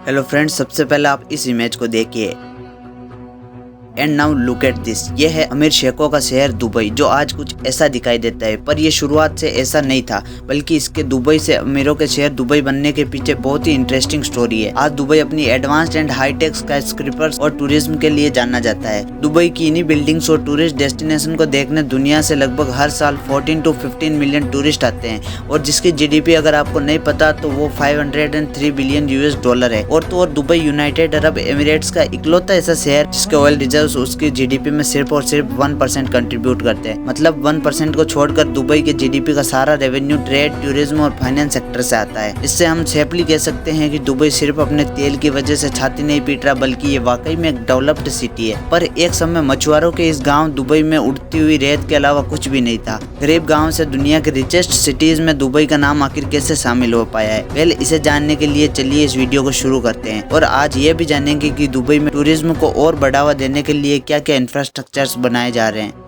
Hello friends, सबसे पहले आप इस इमेज को देखिए and now look at this. ये है अमीर शेखों का शहर दुबई, जो आज कुछ ऐसा दिखाई देता है, पर ये शुरुआत से ऐसा नहीं था, बल्कि इसके दुबई से अमीरों के शहर दुबई बनने के पीछे बहुत ही इंटरेस्टिंग स्टोरी है। आज दुबई अपनी एडवांस्ड एंड हाईटेक स्काईस्क्रेपर्स और टूरिज्म के लिए जाना जाता है। दुबई की इन्हीं बिल्डिंग्स और टूरिस्ट डेस्टिनेशन को देखने दुनिया से लगभग हर साल 14 to 15 मिलियन टूरिस्ट आते हैं, और जिसकी जीडीपी अगर आपको नहीं पता तो वो 503 बिलियन यूएस डॉलर है। और तो और दुबई यूनाइटेड अरब एमिरेट्स का इकलौता ऐसा शहर जिसके ऑयल रिजर्व उसकी जीडीपी में सिर्फ और सिर्फ 1% कंट्रीब्यूट करते हैं। मतलब 1% को छोड़कर दुबई के जीडीपी का सारा रेवेन्यू ट्रेड, टूरिज्म और फाइनेंस सेक्टर से आता है। इससे हम सेफली कह सकते हैं कि दुबई सिर्फ अपने तेल की वजह से छाती नहीं पीट रहा, बल्कि ये वाकई में एक डेवलप्ड सिटी है। पर एक समय मछुआरों के इस गाँव दुबई में उड़ती हुई रेत के अलावा कुछ भी नहीं था। गरीब गाँव से दुनिया के रिचेस्ट सिटीज में दुबई का नाम आखिर कैसे शामिल हो पाया है, वेल इसे जानने के लिए चलिए इस वीडियो को शुरू करते हैं। और आज ये भी जानेंगे कि दुबई में टूरिज्म को और बढ़ावा देने के लिए क्या क्या इंफ्रास्ट्रक्चर्स बनाए जा रहे हैं।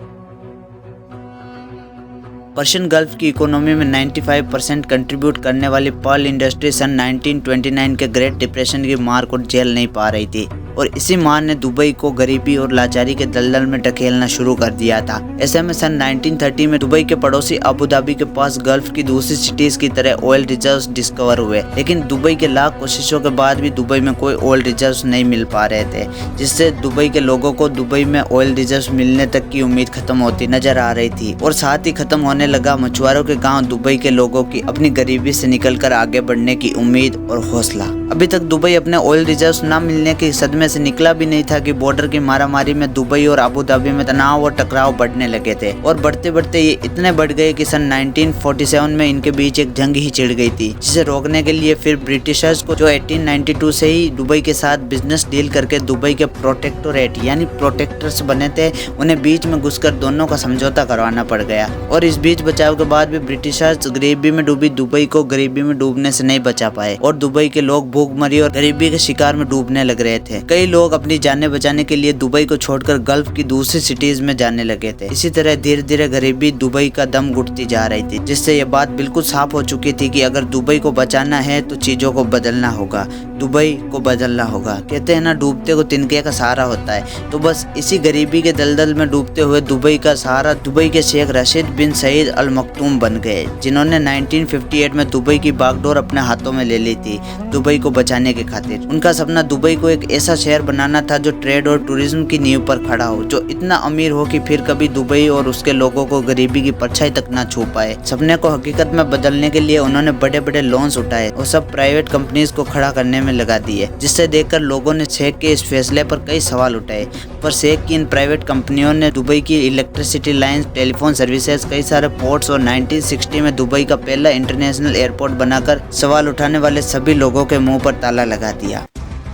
पर्शियन गल्फ की इकोनॉमी में 95% कंट्रीब्यूट करने वाली पर्ल इंडस्ट्री सन 1929 के ग्रेट डिप्रेशन की मार को झेल नहीं पा रही थी, और इसी मार ने दुबई को गरीबी और लाचारी के दलदल में ढकेलना शुरू कर दिया था। ऐसे में सन 1930 में दुबई के पड़ोसी अबू धाबी के पास गल्फ की दूसरी सिटीज की तरह ऑयल रिजर्व्स डिस्कवर हुए, लेकिन दुबई के लाख कोशिशों के बाद भी दुबई में कोई ऑयल रिजर्व्स नहीं मिल पा रहे थे, जिससे दुबई के लोगों को दुबई में ऑयल रिजर्व्स मिलने तक की उम्मीद खत्म होती नजर आ रही थी। और साथ ही खत्म होने लगा मछुआरों के गांव दुबई के लोगों की अपनी गरीबी से निकलकर आगे बढ़ने की उम्मीद और हौसला। अभी तक दुबई अपने ऑयल रिजर्व्स न मिलने के सदमे से निकला भी नहीं था कि बॉर्डर की मारामारी में दुबई और अबू धाबी में तनाव और टकराव बढ़ने लगे थे, और बढ़ते बढ़ते ये इतने बढ़ गए कि सन 1947 में इनके बीच एक जंग ही छिड़ गई थी, जिसे रोकने के लिए फिर ब्रिटिशर्स को, जो 1892 से ही दुबई के साथ बिजनेस डील करके दुबई के प्रोटेक्टोरेट यानी प्रोटेक्टर्स बने थे, उन्हें बीच में घुसकर दोनों का समझौता करवाना पड़ गया। और इस बीच बचाव के बाद भी ब्रिटिशर्स गरीबी में डूबी दुबई को गरीबी में डूबने से नहीं बचा पाए, और दुबई के लोग भूखमरी और गरीबी के शिकार में डूबने लग रहे थे। कई लोग अपनी जानें बचाने के लिए दुबई को छोड़कर गल्फ की दूसरी सिटीज में जाने लगे थे। इसी तरह धीरे धीरे गरीबी दुबई का दम घुटती जा रही थी, जिससे यह बात बिल्कुल साफ हो चुकी थी कि अगर दुबई को बचाना है तो चीजों को बदलना होगा, दुबई को बदलना होगा। कहते हैं ना, डूबते को तिनके का सहारा होता है। तो बस इसी गरीबी के दलदल में डूबते हुए दुबई का सहारा दुबई के शेख रशीद बिन सईद अल मखदूम बन गए, जिन्होंने 1958 में दुबई की बागडोर अपने हाथों में ले ली थी दुबई को बचाने के खातिर। उनका सपना दुबई को एक ऐसा शहर बनाना था जो ट्रेड और टूरिज्म की नींव पर खड़ा हो, जो इतना अमीर हो कि फिर कभी दुबई और उसके लोगों को गरीबी की परछाई तक ना छू पाए। सपने को हकीकत में बदलने के लिए उन्होंने बड़े बड़े लोन्स उठाए और सब प्राइवेट कंपनीज को खड़ा करने में लगा दिए, जिससे देखकर लोगों ने शेख के इस फैसले पर कई सवाल उठाए। पर शेख की इन प्राइवेट कंपनियों ने दुबई की इलेक्ट्रिसिटी लाइंस, टेलीफोन सर्विसेज, कई सारे पोर्ट्स और 1960 में दुबई का पहला इंटरनेशनल एयरपोर्ट बनाकर सवाल उठाने वाले सभी लोगों के मुंह पर ताला लगा दिया।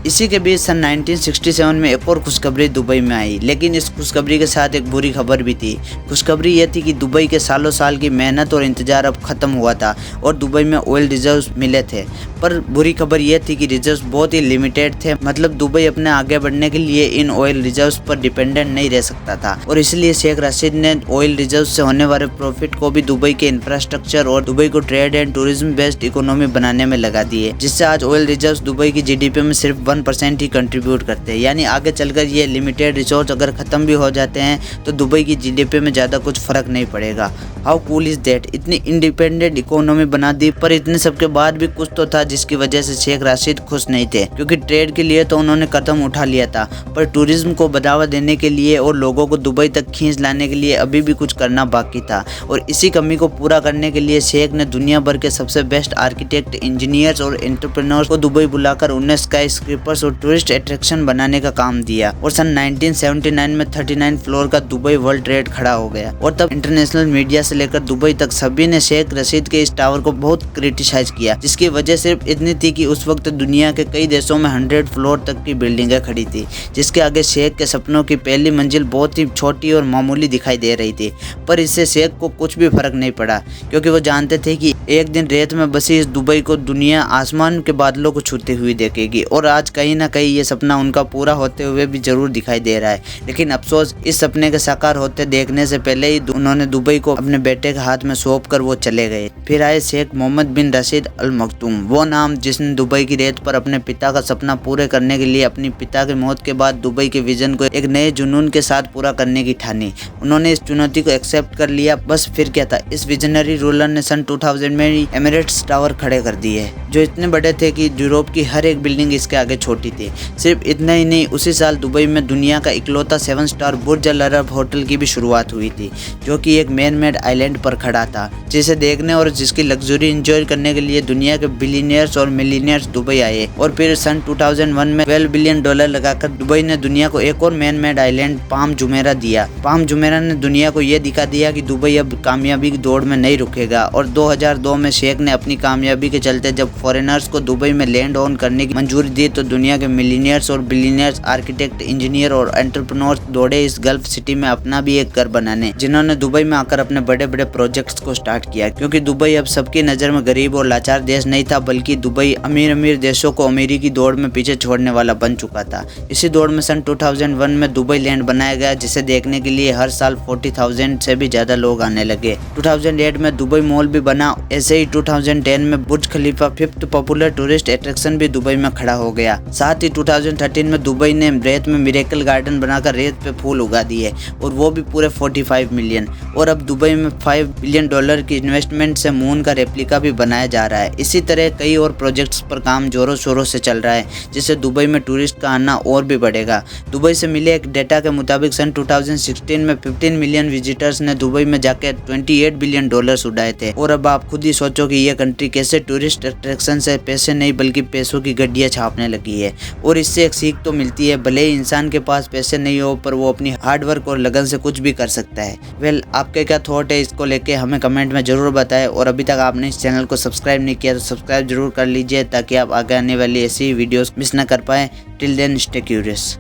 इसी के बीच सन 1967 में एक और खुशखबरी दुबई में आई, लेकिन इस खुशखबरी के साथ एक बुरी खबर भी थी। खुशखबरी यह थी कि दुबई के सालों साल की मेहनत और इंतजार अब खत्म हुआ था और दुबई में ऑयल रिजर्व्स मिले थे। पर बुरी खबर यह थी कि रिजर्व्स बहुत ही लिमिटेड थे, मतलब दुबई अपने आगे बढ़ने के लिए इन ऑयल रिजर्व्स पर डिपेंडेंट नहीं रह सकता था, और इसलिए शेख रशीद ने ऑयल रिजर्व से होने वाले प्रॉफिट को भी दुबई के इंफ्रास्ट्रक्चर और दुबई को trade and tourism based economy बनाने में लगा दिए, जिससे आज ऑयल रिजर्व्स दुबई की जीडीपी में सिर्फ 1% ही कंट्रीब्यूट करते हैं। यानी आगे चलकर ये लिमिटेड रिसोर्स अगर खत्म भी हो जाते हैं तो दुबई की जीडीपी में ज्यादा कुछ फर्क नहीं पड़ेगा। हाउ कूल इज दैट, इतनी इंडिपेंडेंट इकोनॉमी बना दी। पर इतने सब के बाद भी कुछ तो था जिसकी वजह से शेख राशिद खुश नहीं थे, क्योंकि ट्रेड के लिए तो उन्होंने कदम उठा लिया था, पर टूरिज्म को बढ़ावा देने के लिए और लोगों को दुबई तक खींच लाने के लिए अभी भी कुछ करना बाकी था। और इसी कमी को पूरा करने के लिए शेख ने दुनिया भर के सबसे बेस्ट आर्किटेक्ट, इंजीनियर्स और एंटरप्रेन्योर्स को दुबई बुलाकर उन्हें स्काईस्क्रेपर्स और टूरिस्ट अट्रैक्शन बनाने का काम दिया। और सन 1979 में 39 फ्लोर का दुबई वर्ल्ड ट्रेड खड़ा हो गया, और तब इंटरनेशनल मीडिया से लेकर दुबई तक सभी ने शेख रशीद के इस टावर को बहुत क्रिटिसाइज किया, जिसकी वजह सिर्फ इतनी थी कि उस वक्त दुनिया के कई देशों में 100 फ्लोर तक की बिल्डिंगें खड़ी थी, जिसके आगे शेख के सपनों की पहली मंजिल बहुत ही छोटी और मामूली दिखाई दे रही थी। पर इससे शेख को कुछ भी फर्क नहीं पड़ा, क्योंकि वो जानते थे कि एक दिन रेत में बसी इस दुबई को दुनिया आसमान के बादलों को छूती हुई देखेगी। और आज कहीं ना कहीं ये सपना उनका पूरा होते हुए भी जरूर दिखाई दे रहा है। लेकिन अफसोस, इस सपने के साकार होते देखने से पहले ही उन्होंने दुबई को अपने बेटे के हाथ में सौंप कर वो चले गए। फिर आए शेख मोहम्मद बिन रशीद अल मखदूम, वो नाम जिसने दुबई की रेत पर अपने पिता का सपना पूरे करने के लिए अपनी पिता की मौत के बाद दुबई के विजन को एक नए जुनून के साथ पूरा करने की ठानी। उन्होंने इस चुनौती को एक्सेप्ट कर लिया। बस फिर क्या था, इस विजनरी रूलर ने सन 2000 में ही एमिरेट्स टावर खड़े कर दिए, जो इतने बड़े थे कि यूरोप की हर एक बिल्डिंग इसके आगे छोटी थी। सिर्फ इतना ही नहीं, उसी साल दुबई में दुनिया का इकलौता 7 स्टार बुर्ज अल अरब होटल की भी शुरुआत हुई थी, जो कि एक मैन मेड आइलैंड पर खड़ा था, जिसे देखने और जिसकी लग्जरी एंजॉय करने के लिए दुनिया के बिलियनियर्स और मिलियनियर्स दुबई आए। और फिर सन 2001 में $12 बिलियन लगाकर दुबई ने दुनिया को एक और man made island palm Jumeirah दिया। पाम जुमेरा ने दुनिया को यह दिखा दिया कि दुबई अब कामयाबी की दौड़ में नहीं रुकेगा। और 2002 में शेख ने अपनी कामयाबी के चलते जब फॉरेनर्स को दुबई में लैंड ऑन करने की मंजूरी दी, तो दुनिया के मिलियनियर्स और बिलियनियर्स, आर्किटेक्ट, इंजीनियर और एंटरप्रेन्योर्स दौड़े इस गल्फ सिटी में अपना भी एक घर बनाने, जिन्होंने दुबई में आकर अपने बड़े बड़े प्रोजेक्ट्स को स्टार्ट किया। क्योंकि दुबई अब सबकी नज़र में गरीब और लाचार देश नहीं था, बल्कि दुबई अमीर देशों को अमीरी की दौड़ में पीछे छोड़ने वाला बन चुका था। इसी दौड़ में सन 2001 में दुबई लैंड बनाया गया, जिसे देखने के लिए हर साल 40,000 से भी ज्यादा लोग आने लगे। 2008 में दुबई मॉल भी बना। ऐसे ही 2010 में बुर्ज खलीफा 5th पॉपुलर टूरिस्ट अट्रैक्शन भी दुबई में खड़ा हो गया। साथ ही 2013 में दुबई ने रेत में मिरेकल गार्डन बनाकर रेत पे फूल उगा दिए, और वो भी पूरे 45 मिलियन। और अब दुबई में $5 बिलियन की इन्वेस्टमेंट से मून का रेप्लिका भी बनाया जा रहा है। इसी तरह कई और प्रोजेक्ट्स पर काम जोरों शोरों से चल रहा है, जिससे दुबई में टूरिस्ट का आना और भी बढ़ेगा। दुबई से मिले एक डेटा के मुताबिक सन 2016 में 15 मिलियन विजिटर्स ने दुबई में जाकर $28 बिलियन उड़ाए थे। और अब आप खुद ही सोचो कि यह कंट्री कैसे टूरिस्ट अट्रैक्शन से पैसे नहीं बल्कि पैसों की गड्डियां छापने लगी है। और इससे एक सीख तो मिलती है, भले ही इंसान के पास पैसे नहीं हो, पर वो अपनी हार्डवर्क और लगन से कुछ भी कर सकता है। वेल, आपके क्या थॉट है इसको लेके हमें कमेंट में जरूर बताएं। और अभी तक आपने इस चैनल को सब्सक्राइब नहीं किया तो सब्सक्राइब जरूर कर लीजिए, ताकि आप आगे आने वाली ऐसी वीडियोस मिस ना कर पाएं। Till then stay curious.